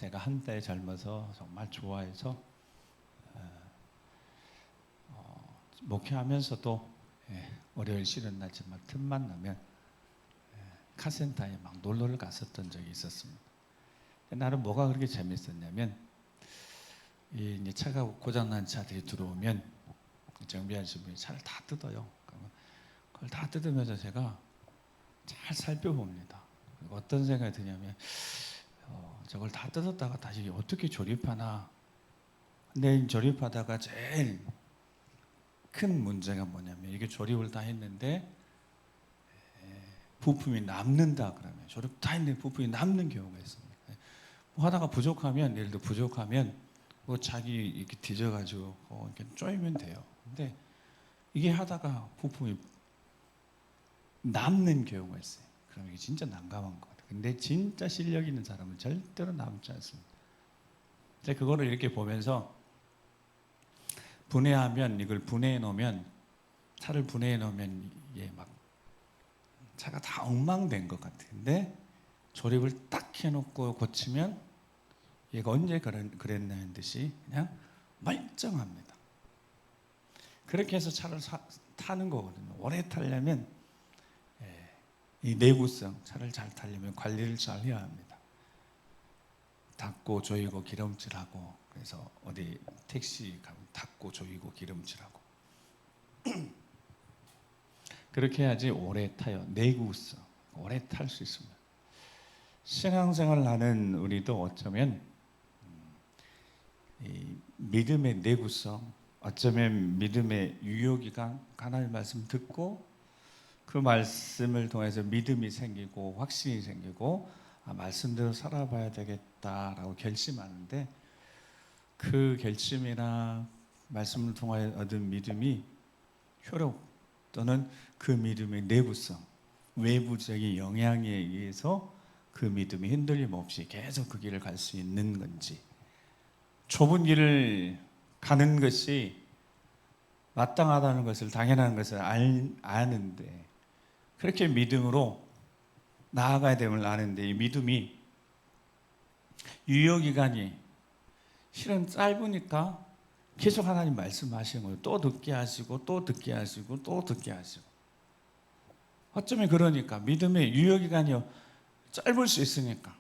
제가 한때 젊어서 정말 좋아해서 목회하면서도 월요일 쉬는 날쯤 틈만 나면 카센터에 막 놀러를 갔었던 적이 있었습니다. 나는 뭐가 그렇게 재밌었냐면 이제 차가 고장난 차들이 들어오면 정비하시는 분이 차를 다 뜯어요. 그러면 그걸 다 뜯으면서 제가 잘 살펴봅니다. 어떤 생각이 드냐면 저걸 다 뜯었다가 다시 어떻게 조립하나. 근데 조립하다가 제일 큰 문제가 뭐냐면 이게 조립을 다 했는데 부품이 남는다 그러면 조립 다 했는데 부품이 남는 경우가 있습니다. 뭐 하다가 부족하면 예를 들어 부족하면 뭐 자기 이렇게 뒤져가지고 이렇게 쪼이면 돼요. 근데 이게 하다가 부품이 남는 경우가 있어요. 그럼 이게 진짜 난감한 것 같아요. 근데 진짜 실력 있는 사람은 절대로 남지 않습니다. 제가 그거를 이렇게 보면서 분해하면 이걸 분해해 놓으면 차를 분해해 놓으면 이게 막 차가 다 엉망된 것 같은데 조립을 딱 해놓고 고치면 얘가 언제 그랬냐는 듯이 그냥 멀쩡합니다. 그렇게 해서 차를 타는 거거든요. 오래 타려면 이 내구성, 차를 잘 타려면 관리를 잘 해야 합니다. 닦고 조이고 기름칠하고, 그래서 어디 택시 가면 닦고 조이고 기름칠하고 그렇게 해야지 오래 타요. 내구성, 오래 탈 수 있습니다. 신앙생활을 하는 우리도 어쩌면 이 믿음의 내구성, 어쩌면 믿음의 유효기간, 하나님의 말씀 듣고 그 말씀을 통해서 믿음이 생기고 확신이 생기고 말씀대로 살아봐야 되겠다라고 결심하는데, 그 결심이나 말씀을 통하여 얻은 믿음이 효력 또는 그 믿음의 내구성, 외부적인 영향에 의해서 그 믿음이 흔들림 없이 계속 그 길을 갈 수 있는 건지, 좁은 길을 가는 것이 마땅하다는 것을, 당연한 것을 아는데 그렇게 믿음으로 나아가야 됨을 아는데 이 믿음이 유효기간이 실은 짧으니까 계속 하나님 말씀하시는 거예요. 또 듣게 하시고 또 듣게 하시고 또 듣게 하시고. 어쩌면 그러니까 믿음의 유효기간이 짧을 수 있으니까.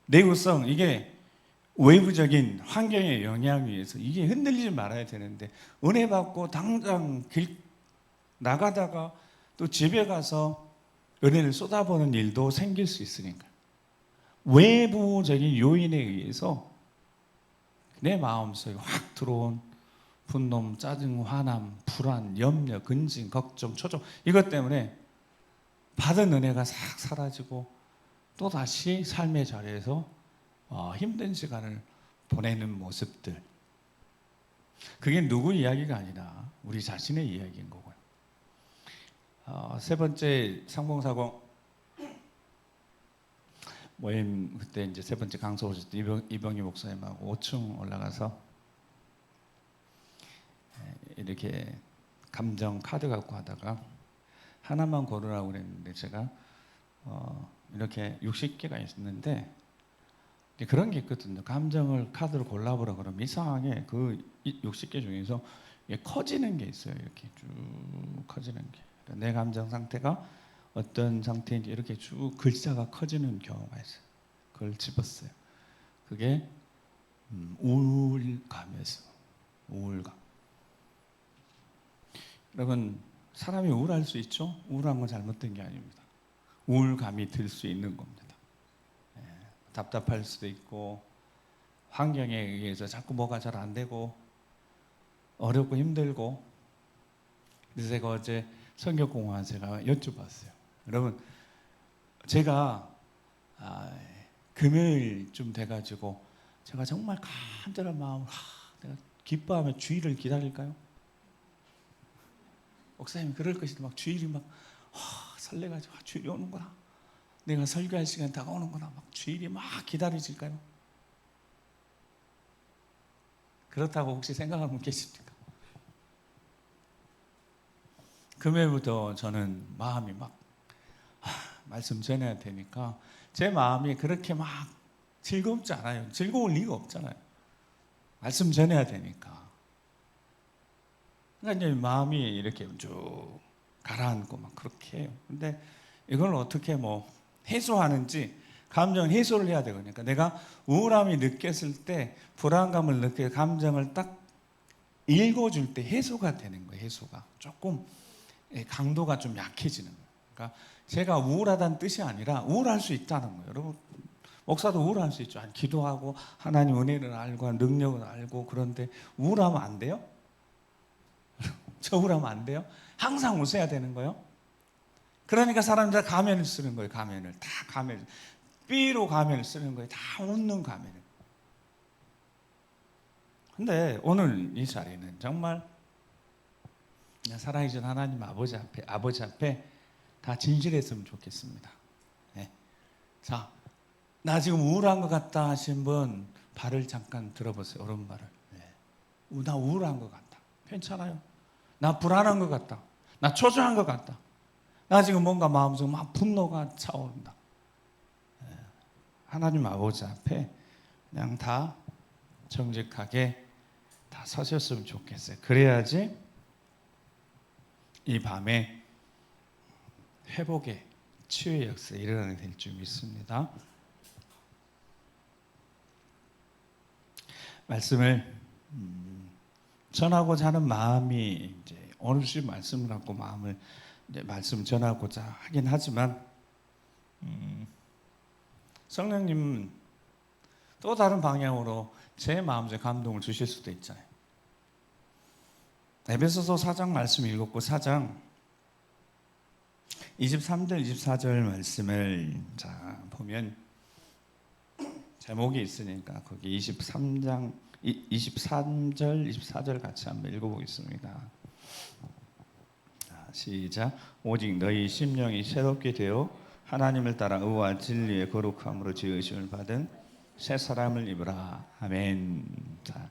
내구성, 이게 외부적인 환경의 영향에 의해서 이게 흔들리지 말아야 되는데, 은혜 받고 당장 길 나가다가 또 집에 가서 은혜를 쏟아부는 일도 생길 수 있으니까 외부적인 요인에 의해서 내 마음속에 확 들어온 분노, 짜증, 화남, 불안, 염려, 근심, 걱정, 초조, 이것 때문에 받은 은혜가 싹 사라지고 또다시 삶의 자리에서 힘든 시간을 보내는 모습들, 그게 누구 이야기가 아니라 우리 자신의 이야기인 거고요. 세 번째 상봉사고 모임, 그때 이제 세 번째 강서 오셨을 때 이병희 목사님하고 5층 올라가서 이렇게 감정 카드 갖고 하다가 하나만 고르라고 그랬는데 제가 이렇게 60개가 있었는데 그런 게 있거든요. 감정을 카드로 골라보라 그러면 이상하게 그 60개 중에서 커지는 게 있어요. 이렇게 쭉 커지는 게. 내 감정 상태가 어떤 상태인지 이렇게 쭉 글자가 커지는 경우가 있어요. 그걸 집었어요. 그게 우울감이었어요. 우울감. 여러분, 사람이 우울할 수 있죠? 우울한 건 잘못된 게 아닙니다. 우울감이 들 수 있는 겁니다. 답답할 수도 있고 환경에 의해서 자꾸 뭐가 잘 안 되고 어렵고 힘들고. 그래서 제가 어제 성격공학 제가 여쭤봤어요. 여러분, 제가 금요일쯤 돼가지고 제가 정말 간절한 마음으로 내가 기뻐하며 주일을 기다릴까요? 목사님 그럴 것이다. 막 주일이 막 설레가지고 주일이 오는구나, 내가 설교할 시간 다가오는구나, 막 주일이 막 기다려질까요? 그렇다고 혹시 생각하는 분 계십니까? 금요일부터 저는 마음이 막 말씀 전해야 되니까 제 마음이 그렇게 막 즐겁지 않아요. 즐거울 리가 없잖아요. 말씀 전해야 되니까. 그러니까 이제 마음이 이렇게 쭉 가라앉고 막 그렇게 해요. 근데 이걸 어떻게 해소하는지 감정 해소를 해야 되거든요. 그러니까 내가 우울함이 느꼈을 때 불안감을 느껴 감정을 딱 읽어줄 때 해소가 되는 거예요. 해소가 조금 강도가 좀 약해지는 거예요. 그러니까 제가 우울하다는 뜻이 아니라 우울할 수 있다는 거예요. 여러분 목사도 우울할 수 있죠. 기도하고 하나님 은혜를 알고 능력을 알고 그런데 우울하면 안 돼요? 저 우울하면 안 돼요? 항상 웃어야 되는 거예요? 그러니까 사람들 가면을 쓰는 거예요. 가면을 다 가면 B로 가면을 쓰는 거예요. 다 웃는 가면을. 근데 오늘 이 자리는 정말 살아계신 하나님 아버지 앞에 다 진실했으면 좋겠습니다. 네. 자, 나 지금 우울한 것 같다 하신 분 발을 잠깐 들어보세요. 오른발을. 네. 나 우울한 것 같다. 괜찮아요. 나 불안한 것 같다. 나 초조한 것 같다. 나 지금 뭔가 마음속에 막 분노가 차오른다. 네. 하나님 아버지 앞에 그냥 다 정직하게 다 서셨으면 좋겠어요. 그래야지 이 밤에 회복의 치유의 역사에 일어나게 될 줄 믿습니다. 말씀을 전하고자 하는 마음이 이제 어느 시 말씀을 갖고 마음을 이제 말씀 전하고자 하긴 하지만 성령님은 또 다른 방향으로 제 마음속에 감동을 주실 수도 있잖아요. 에베소서 4장 말씀 읽었고 4장 23절 24절 말씀을 자 보면 제목이 있으니까 거기 23절 24절 같이 한번 읽어보겠습니다. 시작. 오직 너희 심령이 새롭게 되어 하나님을 따라 의와 진리의 거룩함으로 지으심을 받은 새 사람을 입으라. 아멘. 자,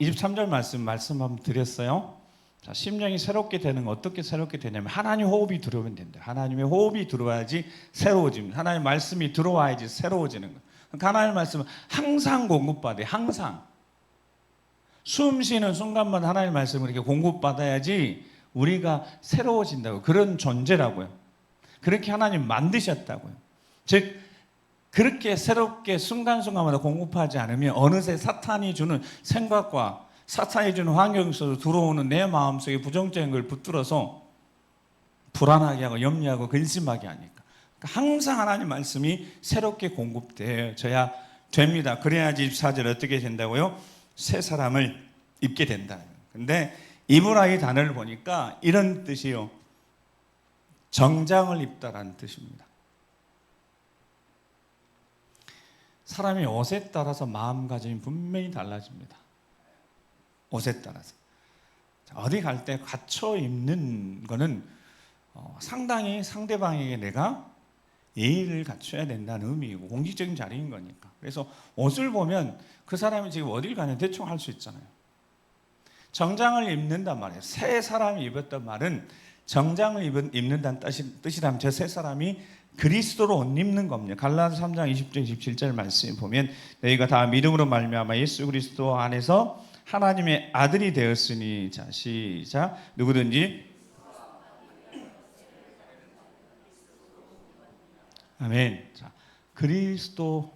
23절 말씀 한번 드렸어요. 자, 심령이 새롭게 되는 건 어떻게 새롭게 되냐면 하나님 호흡이 들어오면 된다. 하나님의 호흡이 들어와야지 새로워집니다. 하나님 말씀이 들어와야지 새로워지는 거예요. 그러니까 하나님 말씀은 항상 공급받아요. 항상. 숨 쉬는 순간만 하나님 말씀을 이렇게 공급받아야지 우리가 새로워진다고. 그런 존재라고요. 그렇게 하나님 만드셨다고요. 즉 그렇게 새롭게 순간순간마다 공급하지 않으면 어느새 사탄이 주는 생각과 사탄이 주는 환경 속으로 들어오는 내 마음속에 부정적인 걸 붙들어서 불안하게 하고 염려하고 근심하게 하니까. 그러니까 항상 하나님 말씀이 새롭게 공급되어야 됩니다. 그래야지 24절 어떻게 된다고요? 새 사람을 입게 된다. 근데 입으라 이 단어를 보니까 이런 뜻이요. 정장을 입다라는 뜻입니다. 사람이 옷에 따라서 마음가짐이 분명히 달라집니다. 옷에 따라서. 어디 갈 때 갖춰 입는 거는 상당히 상대방에게 내가 예의를 갖춰야 된다는 의미이고 공식적인 자리인 거니까. 그래서 옷을 보면 그 사람이 지금 어딜 가냐 대충 할 수 있잖아요. 정장을 입는단 말이에요. 새 사람이 입었단 말은 정장을 입는다는 뜻이라면 저 새 사람이 그리스도로 옷 입는 겁니다. 갈라디아서 3장 20절 27절 말씀에 보면 너희가 다 믿음으로 말미암아 예수 그리스도 안에서 하나님의 아들이 되었으니. 자 시작. 누구든지 아멘. 자 그리스도로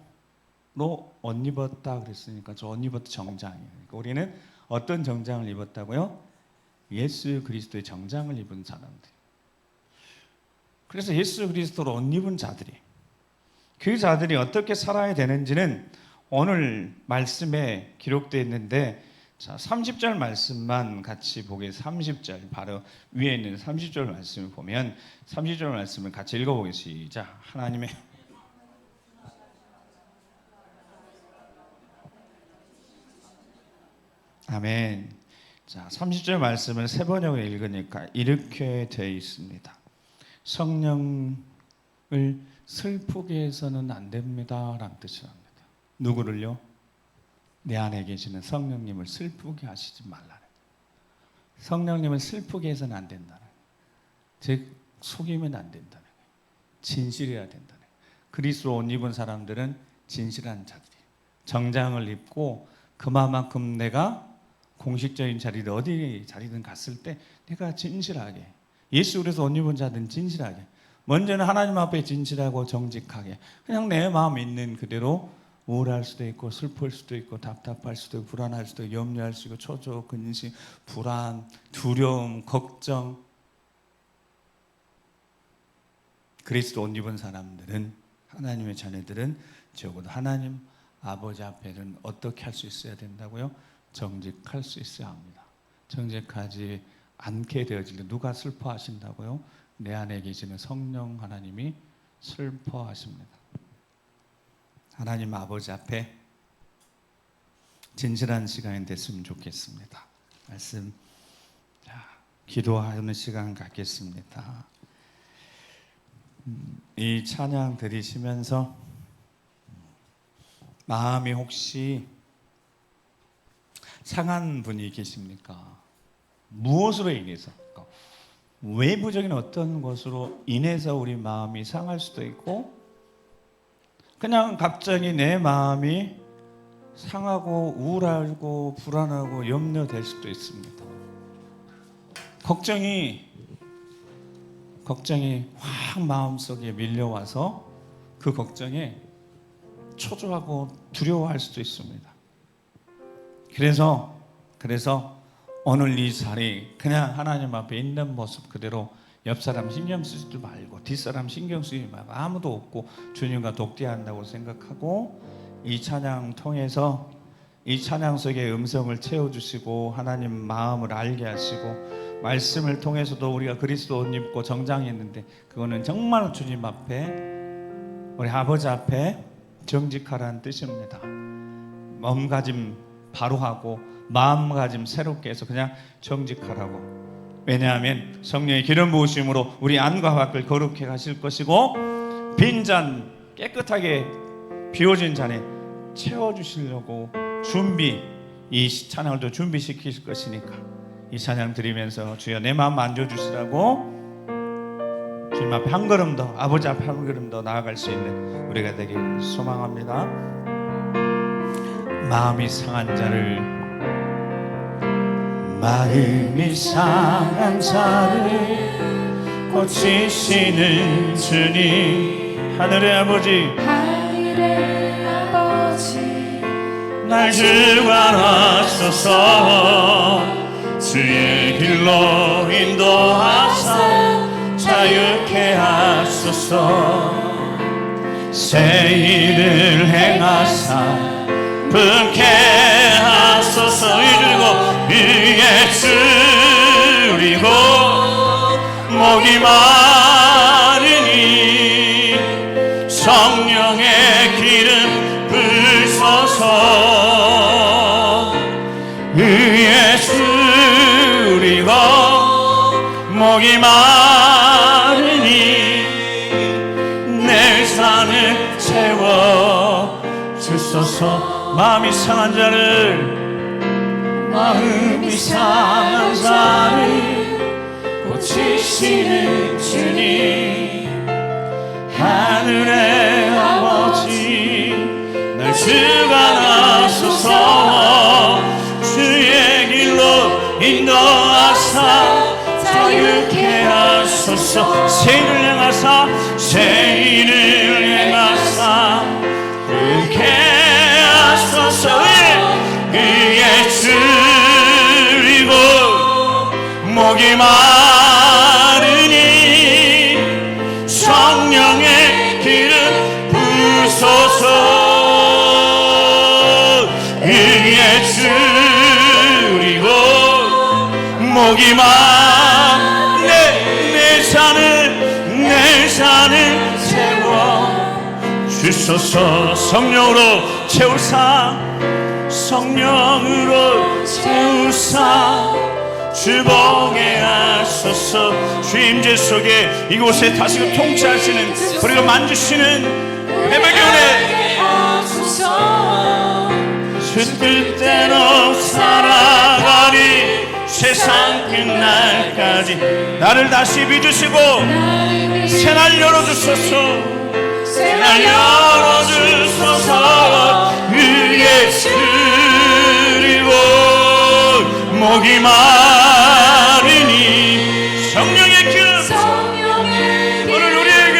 옷 입었다 그랬으니까 저 옷 입었다 정장이에요. 그러니까 우리는 어떤 정장을 입었다고요? 예수 그리스도의 정장을 입은 사람들. 그래서 예수 그리스도로 옷 입은 자들이 그 자들이 어떻게 살아야 되는지는 오늘 말씀에 기록되어 있는데 자 30절 말씀만 같이 보겠습니다. 30절 바로 위에 있는 30절 말씀을 보면 30절 말씀을 같이 읽어보겠습니다. 시작. 하나님의 아멘. 자 30절 말씀을 세 번역으로 읽으니까 이렇게 되어 있습니다. 성령을 슬프게 해서는 안 됩니다 라는 뜻이랍니다. 누구를요? 내 안에 계시는 성령님을 슬프게 하시지 말라는. 성령님을 슬프게 해서는 안 된다는. 즉 속이면 안 된다는. 진실해야 된다는. 그리스도로 옷 입은 사람들은 진실한 자들이 정장을 입고 그만큼 내가 공식적인 자리를 어디 자리든 갔을 때 내가 진실하게, 예수 그래서 옷 입은 자들은 진실하게, 먼저는 하나님 앞에 진실하고 정직하게 그냥 내 마음 있는 그대로 우울할 수도 있고 슬플 수도 있고 답답할 수도 있고 불안할 수도 있고 염려할 수도 있고 초조, 근심, 불안, 두려움, 걱정. 그리스도 옷 입은 사람들은, 하나님의 자녀들은 적어도 하나님 아버지 앞에는 어떻게 할 수 있어야 된다고요? 정직할 수 있어야 합니다. 정직하지 않게 되어질 때 누가 슬퍼하신다고요? 내 안에 계시는 성령 하나님이 슬퍼하십니다. 하나님 아버지 앞에 진실한 시간이 됐으면 좋겠습니다. 말씀, 기도하는 시간 갖겠습니다. 이 찬양 들으시면서 마음이 혹시 상한 분이 계십니까? 무엇으로 인해서? 외부적인 어떤 것으로 인해서 우리 마음이 상할 수도 있고, 그냥 갑자기 내 마음이 상하고 우울하고 불안하고 염려될 수도 있습니다. 걱정이 확 마음속에 밀려와서 그 걱정에 초조하고 두려워할 수도 있습니다. 그래서 오늘 이 자리 그냥 하나님 앞에 있는 모습 그대로 옆 사람 신경 쓰지도 말고 뒷사람 신경 쓰지 말고 아무도 없고 주님과 독대한다고 생각하고 이 찬양 통해서 이 찬양 속에 음성을 채워주시고 하나님 마음을 알게 하시고 말씀을 통해서도 우리가 그리스도 옷 입고 정장했는데 그거는 정말 주님 앞에 우리 아버지 앞에 정직하라는 뜻입니다. 몸가짐 바로 하고 마음가짐 새롭게 해서 그냥 정직하라고. 왜냐하면 성령의 기름 부으심으로 우리 안과 밖을 거룩해 가실 것이고 빈잔 깨끗하게 비워진 잔에 채워주시려고 이 찬양을 또 준비시키실 것이니까 이 찬양 드리면서 주여 내 마음 만져주시라고 주님 앞에 한 걸음 더, 아버지 앞에 한 걸음 더 나아갈 수 있는 우리가 되길 소망합니다. 마음이 상한 자를 고치시는 주님, 하늘의 아버지 날 주관하소서. 주의 길로 인도하사 자유케 하소서. 새 일을 행하사 분케 하소서. 위에 줄이고 목이 마르니 성령의 기름 부으소서. 위에 줄이고 목이 마르니 내 산을 채워 주소서. 마음이 상한 자를 고치시는 주님, 하늘의 아버지 날 주관하소서. 주의 길로 인도하사 자유케 하소서. 새 일을 행하사 분케 하소서. 위에 줄이고 목이 마르니 성령의 기름 부으소서. 위에 줄이고 목이 마르니 내 산을 채워 주소서. 성령으로 채우사 주봉해 하소서. 주 임재 속에 이곳에 다시금 통치하시는 우리가 만지시는 회복의 은혜 주 뜻대로 살아가리. 세상 끝날까지 나를 다시 믿으시고 새날 열어주소서. 날 열어주소서. 의에 쓰리고 목이 마르니 성령의 기름 오늘 우리에게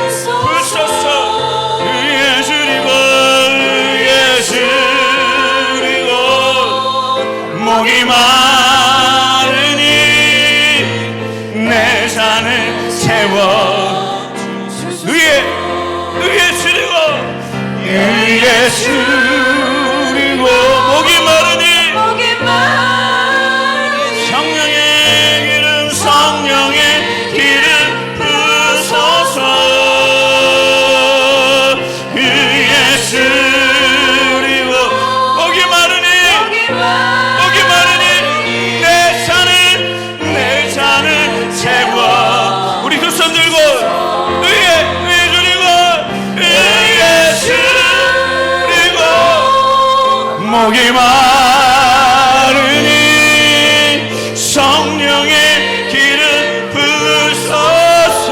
부으소서. 의에 쓰리고 목이 마르니 내 잔을 채워. 의에 쓰리고 목이 마르니 성령의 기름 부으소서. 의에 쓰리고 목이 마르니 내 잔을 채워. 우리 두 손 들고 의에 쓰리고 목이 마르니 성령의 기름 부으소서.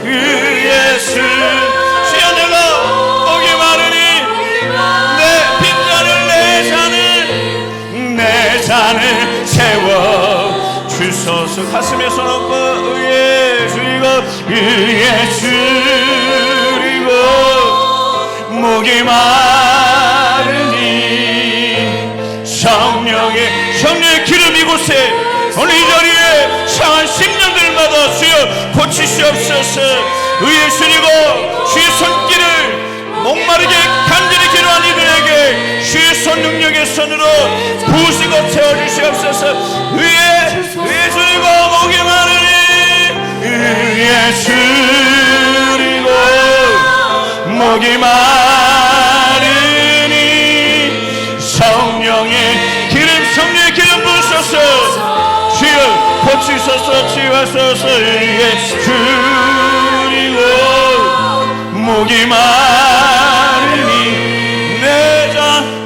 의에 주여 내가 목이 마르니 내 잔을 채워 주소서. 가슴에 손 얹고 의에 주리고 목이 마르니 성령의 기름 이곳에 오늘 이 자리에 상한 심령들마다 주여 고치시옵소서. 의에 주리고 주의 손길을 목마르게 간절히 기도한 이들에게 주의 손 능력의 손으로 부으시고 채워주시옵소서. 의에 주리고 목이 마르니 의에 주리고 목이 마르니 성령의 기름 부으소서. 주여 고치소서. 치유하소서. 의에 주리고 목이 마르니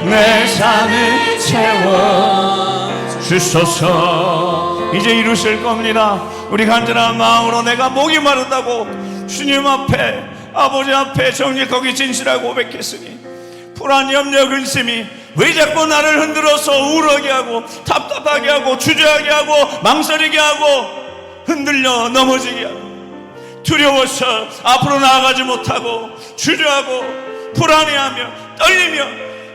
내 잔을 채워 주소서. 이제 이루실 겁니다. 우리 간절한 마음으로 내가 목이 마르다고 주님 앞에 아버지 앞에 정직하게 진실하고 고백했으니 불안, 염려, 근심이 왜 자꾸 나를 흔들어서 우울하게 하고 답답하게 하고 주저하게 하고 망설이게 하고 흔들려 넘어지게 하고 두려워서 앞으로 나아가지 못하고 주저하고 불안해하며 떨리며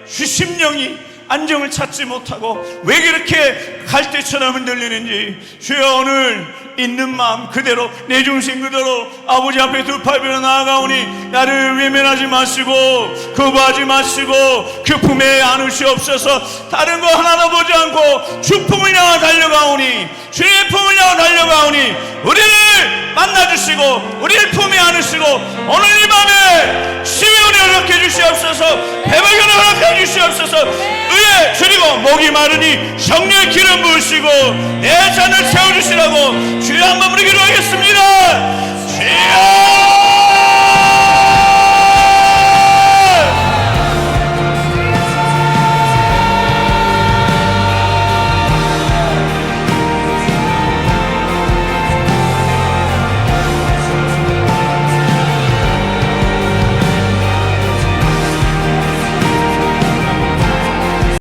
심령이 안정을 찾지 못하고 왜 그렇게 갈대처럼 흔들리는지 주여 오늘 있는 마음 그대로 내 중심 그대로 아버지 앞에 두 팔 빌어 나아가오니 나를 외면하지 마시고 거부하지 마시고 그 품에 안으시옵소서. 다른 거 하나도 보지 않고 주 품을 향해 달려가오니 주의 품을 향해 달려가오니 우리를 만나주시고 우리를 품에 안으시고 오늘 이 밤에 시위를 허락해 주시옵소서. 회복을 허락해 주시옵소서. 의에 주리고 목이 마르니 성령의 기름 부으시고 내 잔을 채워주시라고 주여 한번 우리 기도하겠습니다.